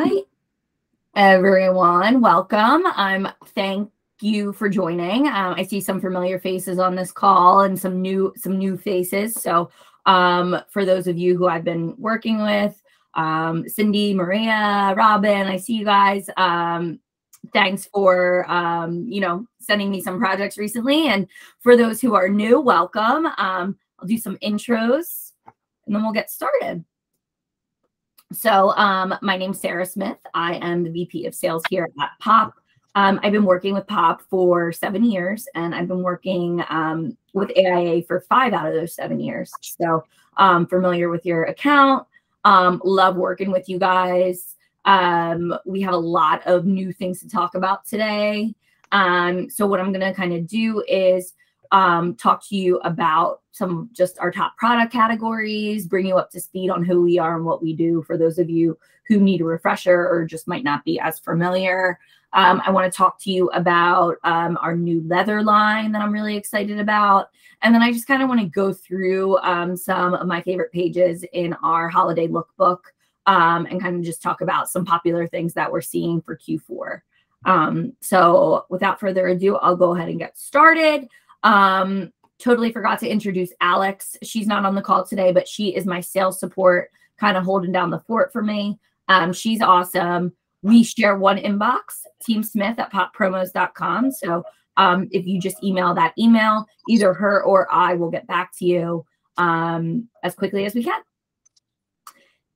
right, everyone, welcome. Thank you for joining. I see some familiar faces on this call and some new faces. So for those of you who I've been working with, Cindy, Maria, Robin, I see you guys. Thanks for sending me some projects recently. And for those who are new, welcome. I'll do some intros and then we'll get started. So my name's Sarah Smith. I am the VP of Sales here at Pop. I've been working with Pop for 7 years, and I've been working with AIA for 5 out of those 7 years. So familiar with your account, love working with you guys. We have a lot of new things to talk about today. So what I'm going to kind of do is talk to you about some of just our top product categories, bring you up to speed on who we are and what we do for those of you who need a refresher or just might not be as familiar. I want to talk to you about our new leather line that I'm really excited about. And then I just kind of want to go through some of my favorite pages in our holiday lookbook and kind of just talk about some popular things that we're seeing for Q4. So without further ado, I'll go ahead and get started. Totally forgot to introduce Alex. She's not on the call today, but she is my sales support, kind of holding down the fort for me. She's awesome. We share one inbox, teamsmith@poppromos.com. So if you just email that email, either her or I will get back to you as quickly as we can.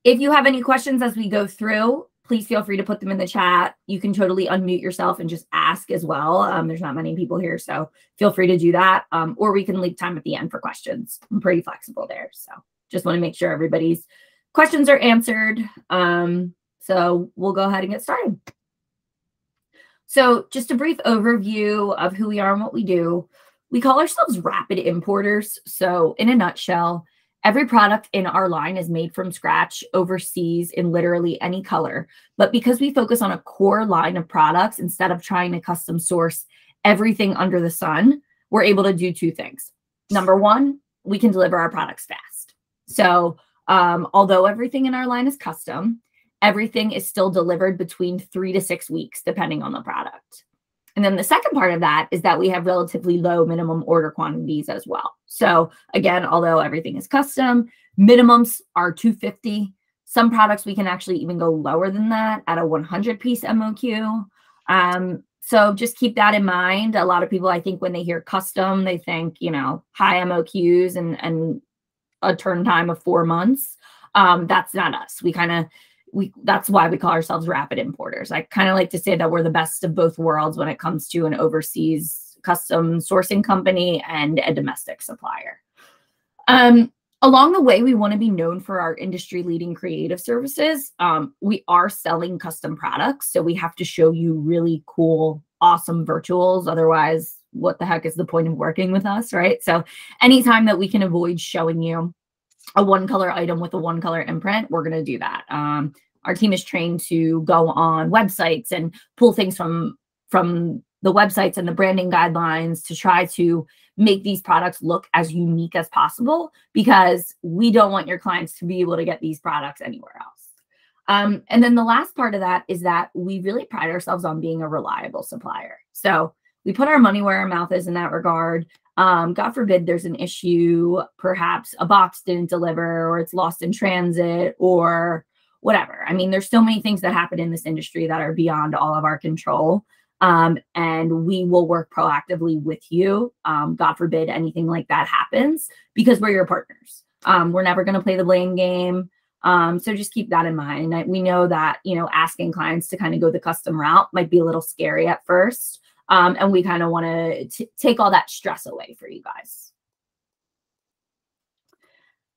If you have any questions as we go through, please feel free to put them in the chat. You can totally unmute yourself and just ask as well. There's not many people here, so feel free to do that. Or we can leave time at the end for questions. I'm pretty flexible there. So just want to make sure everybody's questions are answered. So we'll go ahead and get started. So just a brief overview of who we are and what we do. We call ourselves rapid importers. So in a nutshell, every product in our line is made from scratch overseas in literally any color. But because we focus on a core line of products instead of trying to custom source everything under the sun, we're able to do 2 things. Number one, we can deliver our products fast. So although everything in our line is custom, everything is still delivered between 3 to 6 weeks, depending on the product. And then the second part of that is that we have relatively low minimum order quantities as well. So again, although everything is custom, minimums are 250. Some products we can actually even go lower than that at a 100-piece MOQ. So just keep that in mind. A lot of people, I think, when they hear custom, they think, high MOQs and a turn time of 4 months. That's not us. That's why we call ourselves rapid importers. I kind of like to say that we're the best of both worlds when it comes to an overseas custom sourcing company and a domestic supplier. Along the way, we want to be known for our industry-leading creative services. We are selling custom products, so we have to show you really cool, awesome virtuals. Otherwise, what the heck is the point of working with us, right? So anytime that we can avoid showing you a one-color item with a one-color imprint, we're going to do that. Our team is trained to go on websites and pull things from the websites and the branding guidelines to try to make these products look as unique as possible, because we don't want your clients to be able to get these products anywhere else. And then the last part of that is that we really pride ourselves on being a reliable supplier. So we put our money where our mouth is in that regard. God forbid there's an issue, perhaps a box didn't deliver or it's lost in transit or whatever. I mean, there's so many things that happen in this industry that are beyond all of our control. And we will work proactively with you. God forbid anything like that happens, because we're your partners. We're never going to play the blame game. So just keep that in mind. We know that, asking clients to kind of go the custom route might be a little scary at first. And we kind of want to take all that stress away for you guys.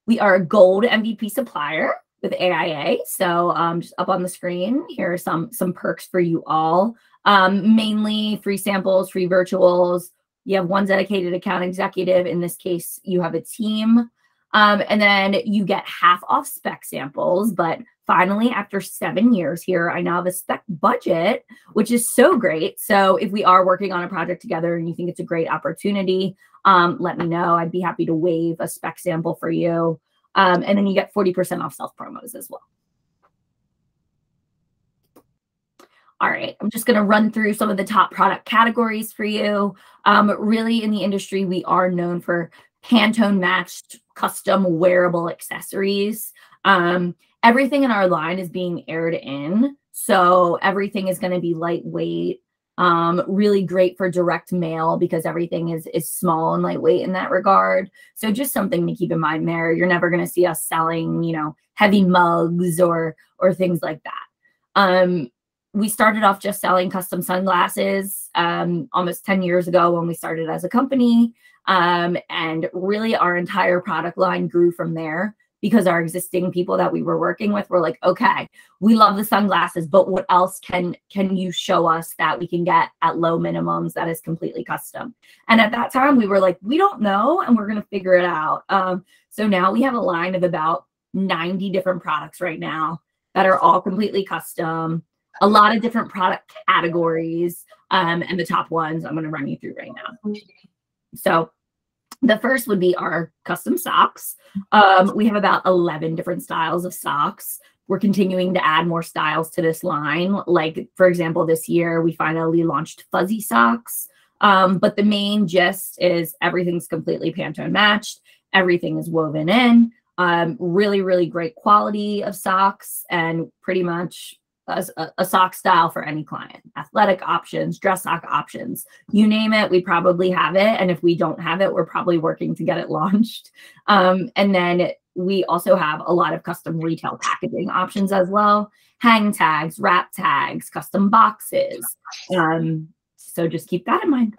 We are a gold MVP supplier with AIA. So just up on the screen, here are some perks for you all. Mainly free samples, free virtuals. You have one dedicated account executive. In this case, you have a team. And then you get half off spec samples. But finally, after 7 years here, I now have a spec budget, which is so great. So if we are working on a project together and you think it's a great opportunity, let me know. I'd be happy to waive a spec sample for you. And then you get 40% off self promos as well. All right, I'm just going to run through some of the top product categories for you. Really, in the industry, we are known for Pantone matched custom wearable accessories. Everything in our line is being aired in, so everything is going to be lightweight, really great for direct mail because everything is small and lightweight in that regard. So just something to keep in mind there. You're never going to see us selling, heavy mugs or things like that. We started off just selling custom sunglasses almost 10 years ago when we started as a company. And really our entire product line grew from there because our existing people that we were working with were like, okay, we love the sunglasses, but what else can you show us that we can get at low minimums that is completely custom? And at that time we were like, we don't know, and we're going to figure it out. So now we have a line of about 90 different products right now that are all completely custom, a lot of different product categories. And the top ones I'm going to run you through right now. So the first would be our custom socks. We have about 11 different styles of socks. We're continuing to add more styles to this line. Like, for example, this year we finally launched fuzzy socks. But the main gist is everything's completely Pantone matched. Everything is woven in. Really, really great quality of socks, and pretty much a sock style for any client. Athletic options, dress sock options, you name it, we probably have it. And if we don't have it, we're probably working to get it launched. And then we also have a lot of custom retail packaging options as well. Hang tags, wrap tags, custom boxes. So just keep that in mind.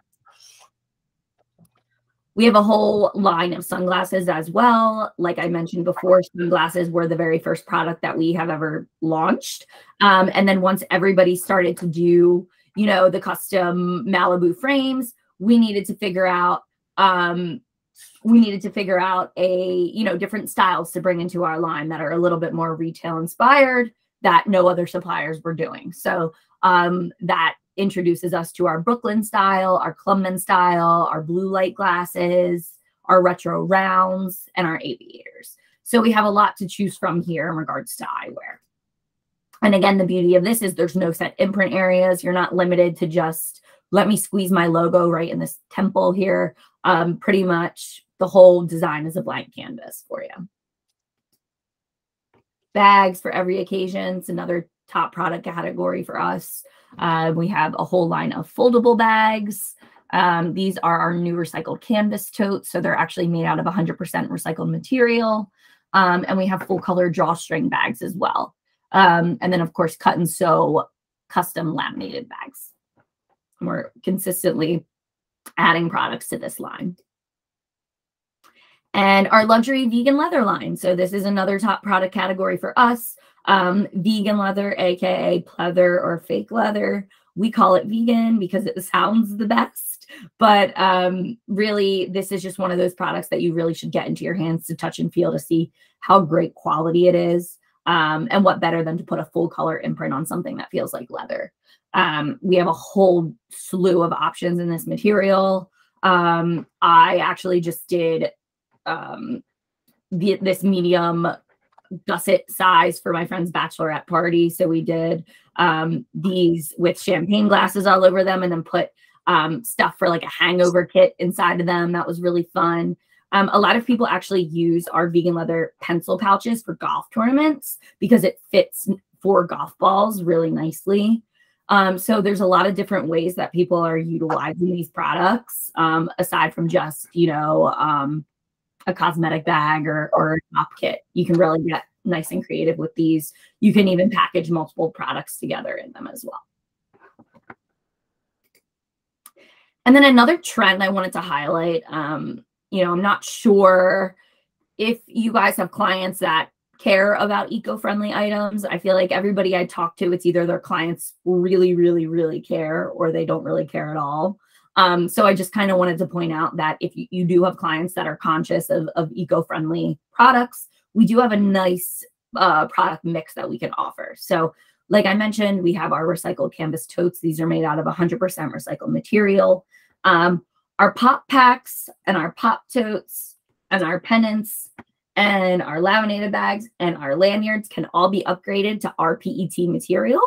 We have a whole line of sunglasses as well. Like I mentioned before, sunglasses were the very first product that we have ever launched. And then once everybody started to do, the custom Malibu frames, we needed to figure out different styles to bring into our line that are a little bit more retail inspired that no other suppliers were doing. So that introduces us to our Brooklyn style, our Clubman style, our blue light glasses, our retro rounds, and our aviators. So we have a lot to choose from here in regards to eyewear. And again, the beauty of this is there's no set imprint areas. You're not limited to just, let me squeeze my logo right in this temple here. Pretty much the whole design is a blank canvas for you. Bags for every occasion. It's another top product category for us. We have a whole line of foldable bags. These are our new recycled canvas totes. So they're actually made out of 100% recycled material. And we have full color drawstring bags as well. And then of course, cut and sew custom laminated bags. We're consistently adding products to this line. And our luxury vegan leather line. So this is another top product category for us. Vegan leather, aka pleather or fake leather. We call it vegan because it sounds the best, but really this is just one of those products that you really should get into your hands to touch and feel to see how great quality it is. And what better than to put a full color imprint on something that feels like leather. We have a whole slew of options in this material. I actually just did this medium gusset size for my friend's bachelorette party. So we did these with champagne glasses all over them, and then put stuff for like a hangover kit inside of them. That was really fun. A lot of people actually use our vegan leather pencil pouches for golf tournaments because it fits 4 golf balls really nicely. So there's a lot of different ways that people are utilizing these products, aside from just, a cosmetic bag or a top kit. You can really get nice and creative with these. You can even package multiple products together in them as well. And then another trend I wanted to highlight, I'm not sure if you guys have clients that care about eco-friendly items. I feel like everybody I talk to, it's either their clients really, really, really care or they don't really care at all. So I just kind of wanted to point out that if you do have clients that are conscious of eco-friendly products, we do have a nice product mix that we can offer. So like I mentioned, we have our recycled canvas totes. These are made out of 100% recycled material. Our pop packs and our pop totes and our pennants and our laminated bags and our lanyards can all be upgraded to our PET material.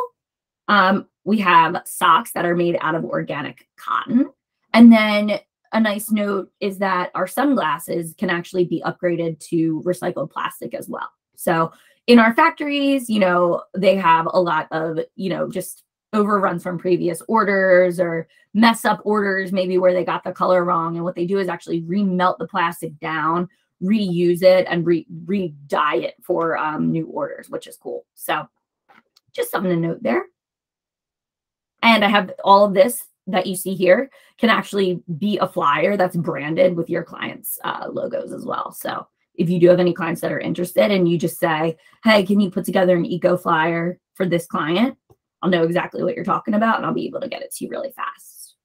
We have socks that are made out of organic cotton. And then a nice note is that our sunglasses can actually be upgraded to recycled plastic as well. So in our factories, they have a lot of, just overruns from previous orders or mess up orders, maybe where they got the color wrong. And what they do is actually remelt the plastic down, reuse it, and re-dye it for new orders, which is cool. So just something to note there. And I have all of this that you see here can actually be a flyer that's branded with your clients' logos as well. So if you do have any clients that are interested and you just say, hey, can you put together an eco flyer for this client? I'll know exactly what you're talking about and I'll be able to get it to you really fast.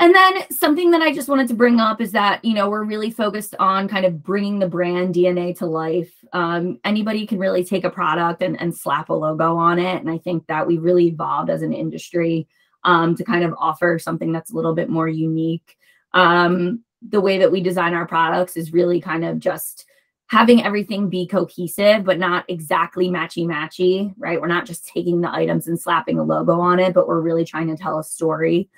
And then something that I just wanted to bring up is that, we're really focused on kind of bringing the brand DNA to life. Anybody can really take a product and slap a logo on it. And I think that we really evolved as an industry to kind of offer something that's a little bit more unique. The way that we design our products is really kind of just having everything be cohesive, but not exactly matchy-matchy, right? We're not just taking the items and slapping a logo on it, but we're really trying to tell a story.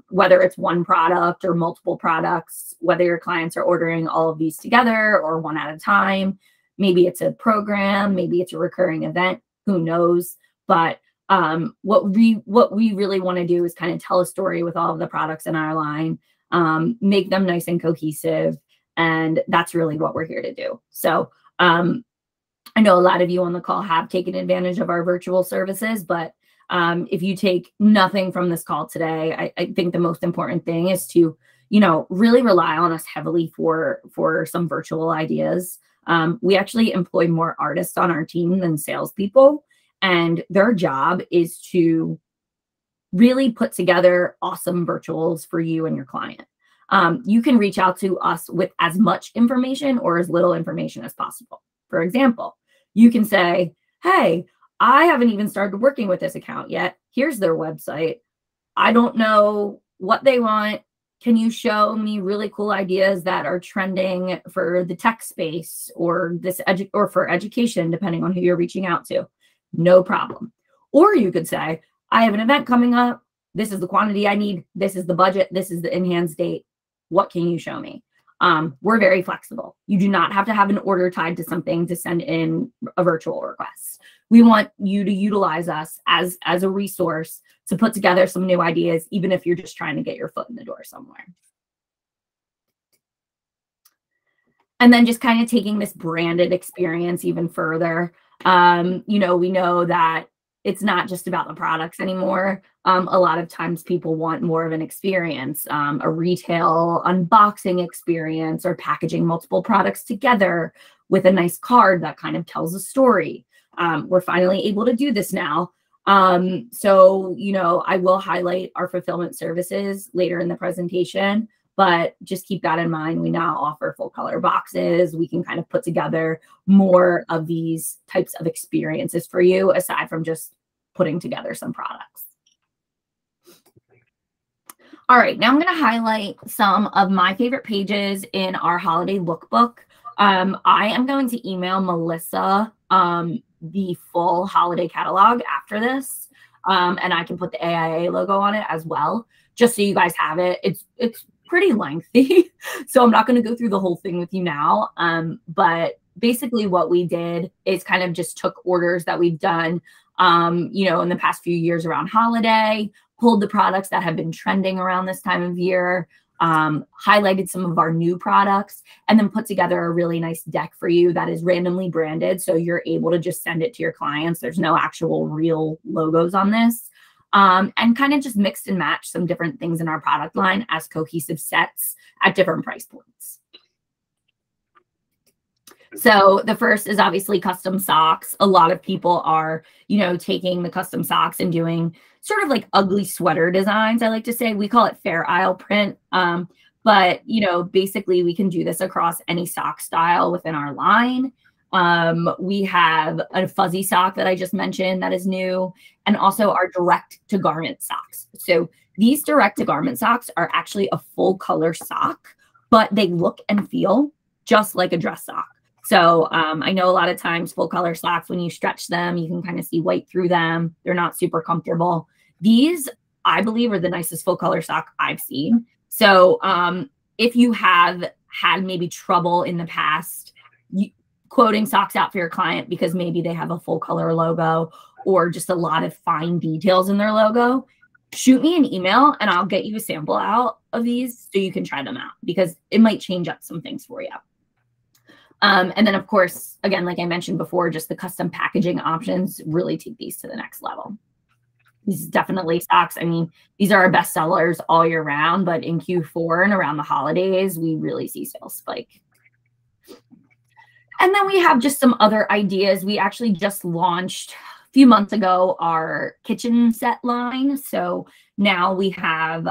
Whether it's one product or multiple products, whether your clients are ordering all of these together or one at a time, maybe it's a program, maybe it's a recurring event, who knows? But what we really want to do is kind of tell a story with all of the products in our line, make them nice and cohesive. And that's really what we're here to do. So I know a lot of you on the call have taken advantage of our virtual services, but if you take nothing from this call today, I think the most important thing is to, really rely on us heavily for some virtual ideas. We actually employ more artists on our team than salespeople, and their job is to really put together awesome virtuals for you and your client. You can reach out to us with as much information or as little information as possible. For example, you can say, hey, I haven't even started working with this account yet. Here's their website. I don't know what they want. Can you show me really cool ideas that are trending for the tech space or or for education, depending on who you're reaching out to? No problem. Or you could say, I have an event coming up. This is the quantity I need. This is the budget. This is the in-hand date. What can you show me? We're very flexible. You do not have to have an order tied to something to send in a virtual request. We want you to utilize us as a resource to put together some new ideas, even if you're just trying to get your foot in the door somewhere. And then just kind of taking this branded experience even further. We know that it's not just about the products anymore. A lot of times people want more of an experience, a retail unboxing experience, or packaging multiple products together with a nice card that kind of tells a story. We're finally able to do this now. So, I will highlight our fulfillment services later in the presentation, but just keep that in mind. We now offer full color boxes. We can kind of put together more of these types of experiences for you, aside from just putting together some products. All right, now I'm going to highlight some of my favorite pages in our holiday lookbook. I am going to email Melissa the full holiday catalog after this, and I can put the AIA logo on it as well, just so you guys have it. It's pretty lengthy, so I'm not going to go through the whole thing with you now. But basically what we did is kind of just took orders that we've done, in the past few years around holiday, pulled the products that have been trending around this time of year, highlighted some of our new products, and then put together a really nice deck for you that is randomly branded. So you're able to just send it to your clients. There's no actual real logos on this. And kind of just mixed and matched some different things in our product line as cohesive sets at different price points. So the first is obviously custom socks. A lot of people are, taking the custom socks and doing sort of like ugly sweater designs. I like to say we call it Fair Isle print. But, basically we can do this across any sock style within our line. We have a fuzzy sock that I just mentioned that is new, and also our direct to garment socks. So these direct to garment socks are actually a full color sock, but they look and feel just like a dress sock. So I know a lot of times full color socks, when you stretch them, you can kind of see white through them. They're not super comfortable. These, I believe, are the nicest full color sock I've seen. So if you have had maybe trouble in the past quoting socks out for your client because maybe they have a full color logo or just a lot of fine details in their logo, shoot me an email and I'll get you a sample out of these so you can try them out, because it might change up some things for you. And then, of course, again, like I mentioned before, just the custom packaging options really take these to the next level. These definitely socks. I mean, these are our best sellers all year round, but in Q4 and around the holidays, we really see sales spike. And then we have just some other ideas. We actually just launched a few months ago our kitchen set line. So now we have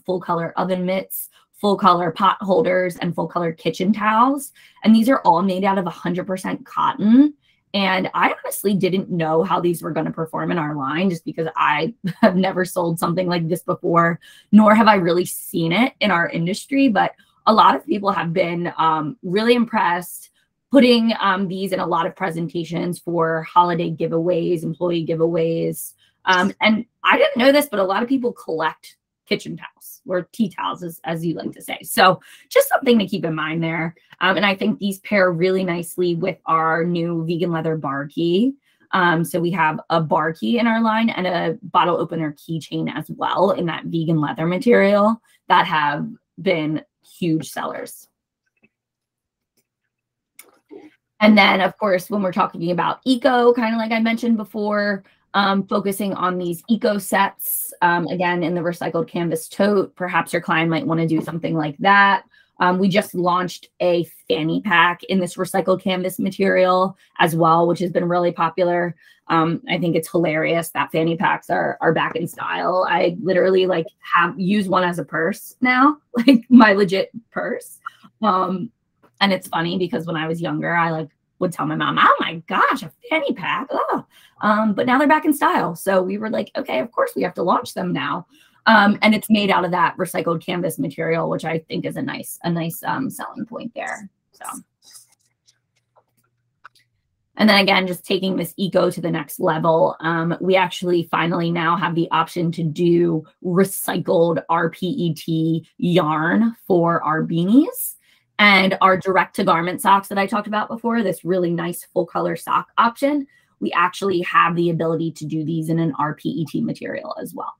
full color oven mitts, full color pot holders, and full color kitchen towels. And these are all made out of 100% cotton. And I honestly didn't know how these were going to perform in our line, just because I have never sold something like this before, nor have I really seen it in our industry. But a lot of people have been really impressed, putting these in a lot of presentations for holiday giveaways, employee giveaways. And I didn't know this, but a lot of people collect kitchen towels, or tea towels, as you like to say. So just something to keep in mind there. And I think these pair really nicely with our new vegan leather bar key. So we have a bar key in our line and a bottle opener keychain as well in that vegan leather material that have been huge sellers. And then, of course, when we're talking about eco, kind of like I mentioned before, focusing on these eco sets, again, in the recycled canvas tote, perhaps your client might want to do something like that. We just launched a fanny pack in this recycled canvas material as well, which has been really popular. I think it's hilarious that fanny packs are back in style. I literally use one as a purse now, like my legit purse. And it's funny because when I was younger, I would tell my mom, "Oh my gosh, a fanny pack!" Oh. But now they're back in style. So we were like, okay, of course we have to launch them now. And it's made out of that recycled canvas material, which I think is a nice selling point there. So, and then again, just taking this eco to the next level, we actually finally now have the option to do recycled rPET yarn for our beanies. And our direct to garment socks that I talked about before, this really nice full color sock option, we actually have the ability to do these in an rPET material as well.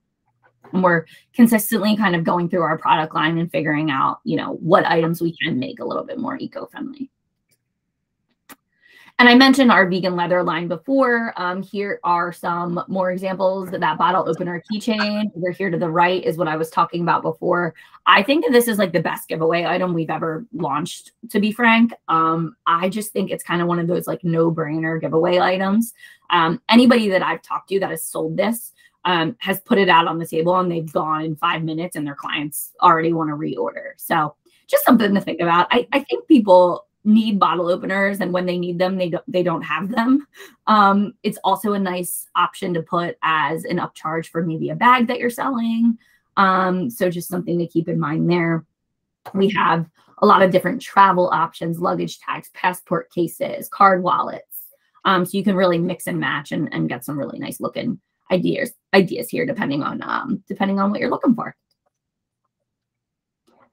And we're consistently kind of going through our product line and figuring out, what items we can make a little bit more eco-friendly. And I mentioned our vegan leather line before. Here are some more examples. That bottle opener keychain over here to the right is what I was talking about before. I think that this is like the best giveaway item we've ever launched, to be frank. I just think it's kind of one of those no-brainer giveaway items. Anybody that I've talked to that has sold this has put it out on the table and they've gone in 5 minutes and their clients already want to reorder. So just something to think about. I think people need bottle openers, and when they need them, they don't have them. It's also a nice option to put as an upcharge for maybe a bag that you're selling. So just something to keep in mind there. We have a lot of different travel options, luggage tags, passport cases, card wallets. So you can really mix and match and get some really nice looking ideas here, depending on what you're looking for.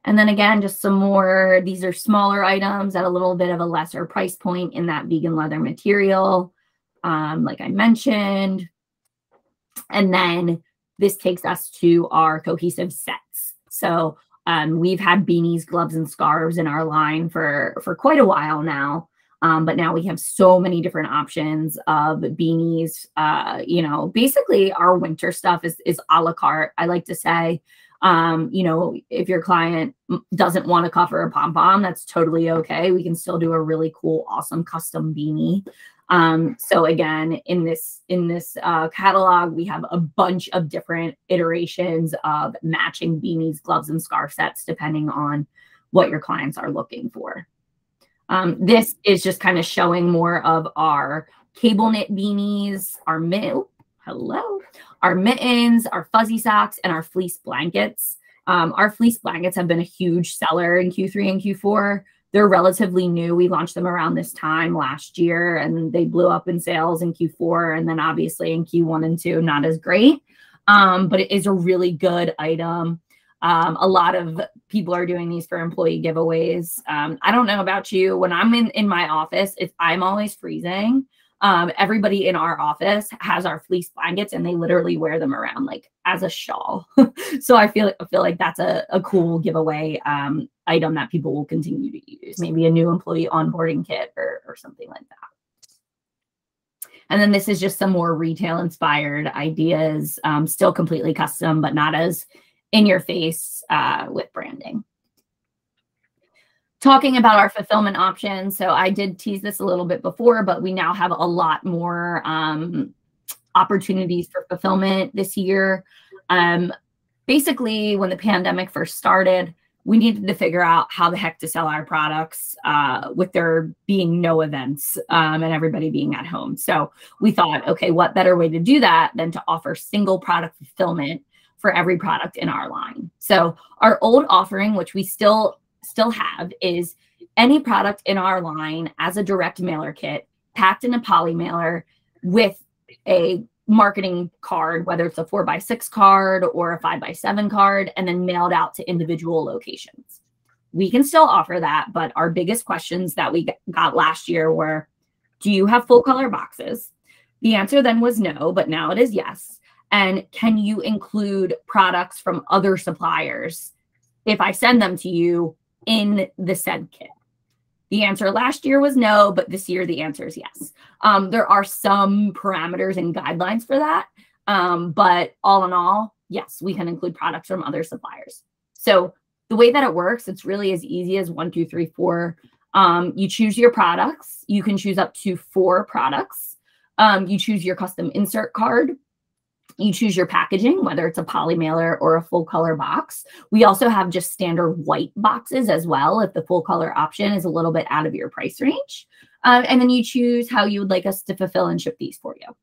And then again, just some more, these are smaller items at a little bit of a lesser price point in that vegan leather material, like I mentioned. And then this takes us to our cohesive sets. So we've had beanies, gloves, and scarves in our line for quite a while now. But now we have so many different options of beanies. Basically our winter stuff is a la carte, I like to say. If your client doesn't want a cuff or a pom-pom, that's totally okay. We can still do a really cool, awesome custom beanie. So again, in this catalog, we have a bunch of different iterations of matching beanies, gloves, and scarf sets, depending on what your clients are looking for. This is just kind of showing more of our cable knit beanies, our mittens, our fuzzy socks, and our fleece blankets. Our fleece blankets have been a huge seller in Q3 and Q4. They're relatively new. We launched them around this time last year, and they blew up in sales in Q4. And then obviously in Q1 and 2, not as great. But it is a really good item. A lot of people are doing these for employee giveaways. I don't know about you. When I'm in my office, I'm always freezing. Everybody in our office has our fleece blankets, and they literally wear them around like as a shawl. So I feel like that's a cool giveaway item that people will continue to use. Maybe a new employee onboarding kit or something like that. And then this is just some more retail inspired ideas, still completely custom, but not as in your face with branding. Talking about our fulfillment options. So I did tease this a little bit before, but we now have a lot more opportunities for fulfillment this year. Basically, when the pandemic first started, we needed to figure out how the heck to sell our products with there being no events and everybody being at home. So we thought, okay, what better way to do that than to offer single product fulfillment for every product in our line. So our old offering, which we still have, is any product in our line as a direct mailer kit packed in a poly mailer with a marketing card, whether it's a 4x6 card or a 5x7 card, and then mailed out to individual locations. We can still offer that, but our biggest questions that we got last year were, do you have full color boxes? The answer then was no, but now it is yes. And can you include products from other suppliers if I send them to you in the said kit? The answer last year was no, but this year the answer is yes. There are some parameters and guidelines for that, but all in all, yes, we can include products from other suppliers. So the way that it works, it's really as easy as 1, 2, 3, 4. You choose your products. You can choose up to 4 products. You choose your custom insert card. You choose your packaging, whether it's a poly mailer or a full color box. We also have just standard white boxes as well, if the full color option is a little bit out of your price range. And then you choose how you would like us to fulfill and ship these for you.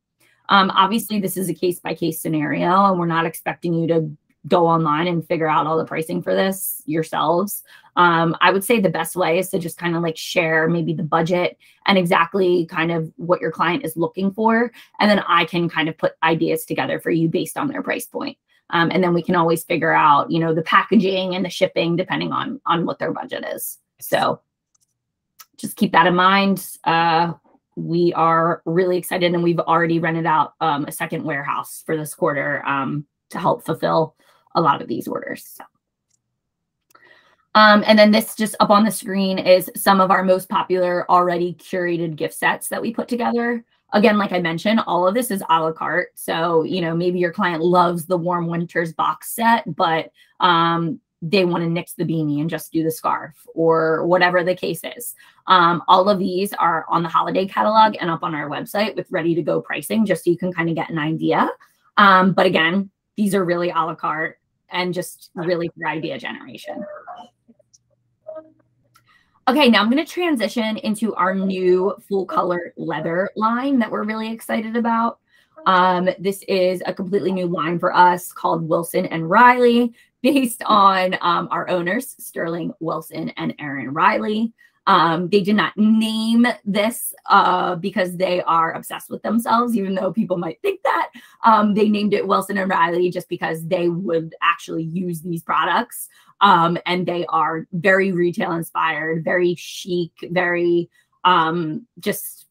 Obviously, this is a case-by-case scenario, and we're not expecting you to go online and figure out all the pricing for this yourselves. I would say the best way is to just kind of like share maybe the budget and exactly kind of what your client is looking for. And then I can kind of put ideas together for you based on their price point. And then we can always figure out, you know, the packaging and the shipping depending on what their budget is. So just keep that in mind. We are really excited, and we've already rented out a second warehouse for this quarter to help fulfill a lot of these orders. So. And then this just up on the screen is some of our most popular already curated gift sets that we put together. Again, like I mentioned, all of this is a la carte. So, you know, maybe your client loves the Warm Winters box set, but they want to nix the beanie and just do the scarf or whatever the case is. All of these are on the holiday catalog and up on our website with ready to go pricing, just so you can kind of get an idea. But again, these are really a la carte and just really for idea generation. Okay, now I'm going to transition into our new full color leather line that we're really excited about. This is a completely new line for us called Wilson and Riley, based on our owners, Sterling Wilson and Erin Riley. They did not name this because they are obsessed with themselves, even though people might think that. They named it Wilson and Riley just because they would actually use these products. And they are very retail inspired, very chic, very just,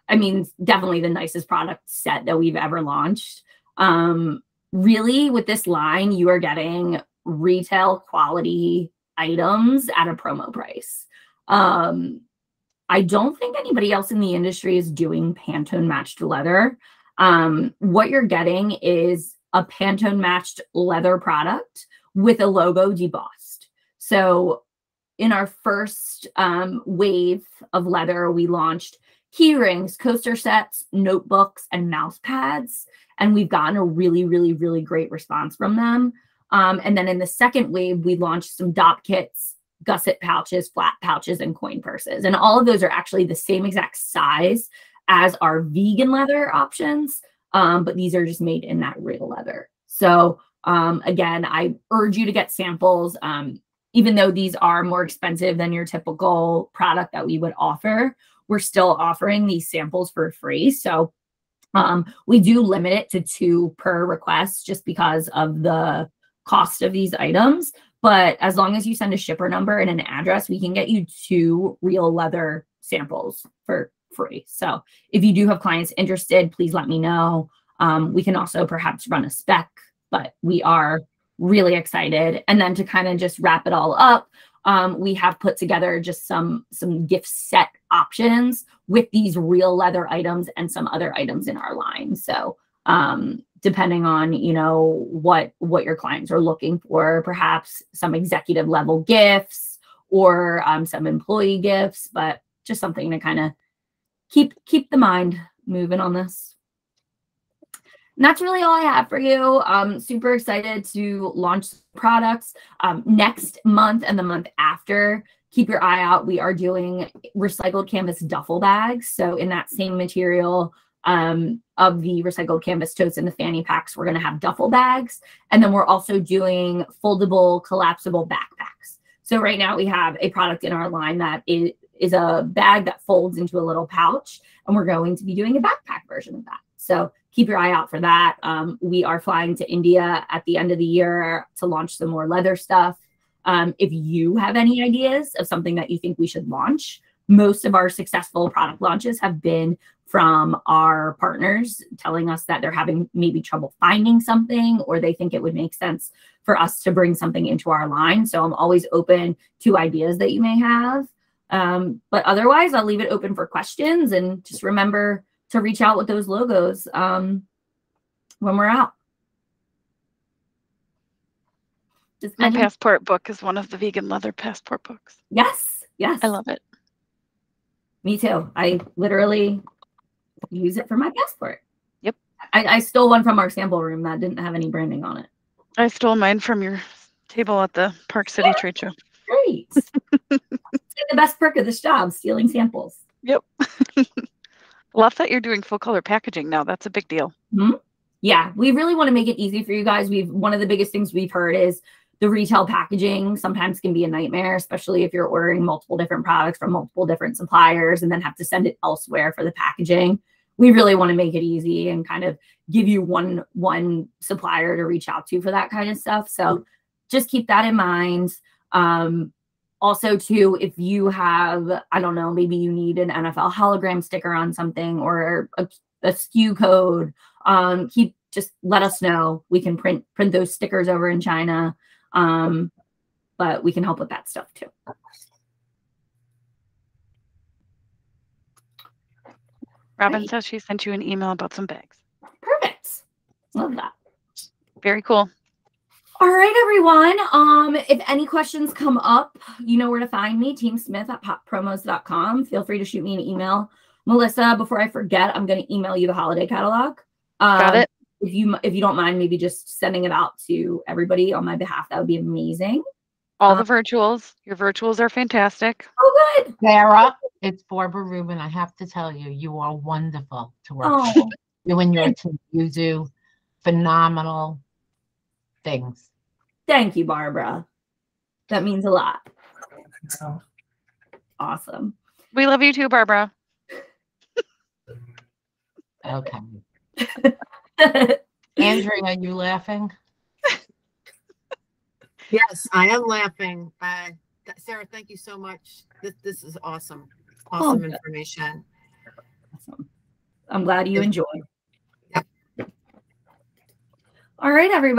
I mean, definitely the nicest product set that we've ever launched. Really, with this line, you are getting retail quality items at a promo price. I don't think anybody else in the industry is doing Pantone matched leather. What you're getting is a Pantone matched leather product with a logo debossed. So in our first wave of leather, we launched key rings, coaster sets, notebooks, and mouse pads. And we've gotten a really, really, really great response from them. And then in the second wave, we launched some dop kits, gusset pouches, flat pouches, and coin purses. And all of those are actually the same exact size as our vegan leather options, but these are just made in that real leather. So again, I urge you to get samples. even though these are more expensive than your typical product that we would offer, we're still offering these samples for free. So we do limit it to 2 per request just because of the cost of these items. But as long as you send a shipper number and an address, we can get you 2 real leather samples for free. So if you do have clients interested, please let me know. We can also perhaps run a spec, but we are really excited. And then to kind of just wrap it all up, we have put together just some gift set options with these real leather items and some other items in our line. So depending on, you know, what your clients are looking for, perhaps some executive level gifts or some employee gifts, but just something to kind of keep the mind moving on this. And that's really all I have for you. I'm super excited to launch products next month and the month after. Keep your eye out. We are doing recycled canvas duffel bags. So in that same material of the recycled canvas totes and the fanny packs, we're going to have duffel bags. And then we're also doing foldable, collapsible backpacks. So right now we have a product in our line that is a bag that folds into a little pouch. And we're going to be doing a backpack version of that. So keep your eye out for that. We are flying to India at the end of the year to launch some more leather stuff. If you have any ideas of something that you think we should launch, most of our successful product launches have been from our partners telling us that they're having maybe trouble finding something, or they think it would make sense for us to bring something into our line. So I'm always open to ideas that you may have. But otherwise, I'll leave it open for questions, and just remember to reach out with those logos when we're out. My passport book is one of the vegan leather passport books. Yes, yes. I love it. Me too. I literally use it for my passport. Yep. I stole one from our sample room that didn't have any branding on it. I stole mine from your table at the Park City Trade Show. Great. It's like the best perk of this job, stealing samples. Yep. Love that you're doing full color packaging now. That's a big deal. Mm-hmm. Yeah, we really want to make it easy for you guys. One of the biggest things we've heard is the retail packaging sometimes can be a nightmare, especially if you're ordering multiple different products from multiple different suppliers and then have to send it elsewhere for the packaging. We really want to make it easy and kind of give you one supplier to reach out to for that kind of stuff. So just keep that in mind. Also, too, if you have, I don't know, maybe you need an NFL hologram sticker on something or a SKU code, just let us know. We can print those stickers over in China, but we can help with that stuff too. Robin says she sent you an email about some bags. Perfect. Love that. Very cool. All right, everyone. If any questions come up, you know where to find me, teamsmith@poppromos.com. Feel free to shoot me an email. Melissa, before I forget, I'm going to email you the holiday catalog. Got it. If you don't mind, maybe just sending it out to everybody on my behalf, that would be amazing. All the virtuals. Your virtuals are fantastic. Oh, good. Sarah, it's Barbara Rubin. I have to tell you, you are wonderful to work with. You and your team, you do phenomenal things. Thank you, Barbara. That means a lot. Awesome. We love you too, Barbara. Okay. Andrea, are you laughing? Yes, I am laughing. Sarah, thank you so much. This is awesome. Awesome information. Awesome. I'm glad you enjoyed. Yep. All right, everybody.